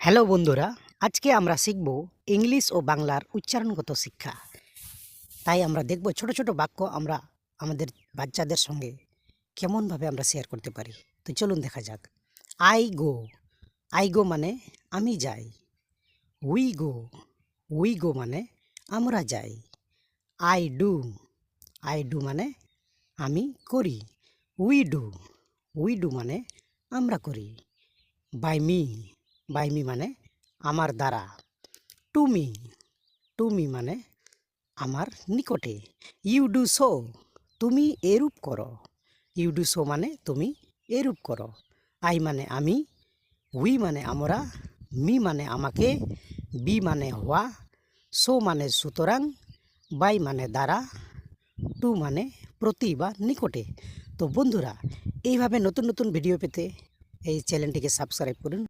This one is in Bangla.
হ্যালো বন্ধুরা, আজকে আমরা শিখব ইংলিশ ও বাংলার উচ্চারণগত শিক্ষা। তাই আমরা দেখব ছোট ছোট বাক্য আমরা আমাদের বাচ্চাদের সঙ্গে কেমনভাবে আমরা শেয়ার করতে পারি। তো চলুন দেখা যাক। আই গো, আই গো মানে আমি যাই। উই গো, উই গো মানে আমরা যাই। আই ডু, আই ডু মানে আমি করি। উই ডু, উই ডু মানে আমরা করি। বাই মি, বাই মি মানে আমার দ্বারা। টু মি, টু মি মানে আমার নিকটে। ইউ ডু সো, তুমি এরূপ করো। ইউ ডু সো মানে তুমি এরূপ করো। আই মানে আমি, উই মানে আমরা, মি মানে আমাকে, বি মানে হওয়া, সো মানে সুতরাং, বাই মানে দ্বারা, টু মানে প্রতি বা নিকটে। তো বন্ধুরা, এইভাবে নতুন নতুন ভিডিও পেতে এই চ্যানেলটিকে সাবস্ক্রাইব করুন।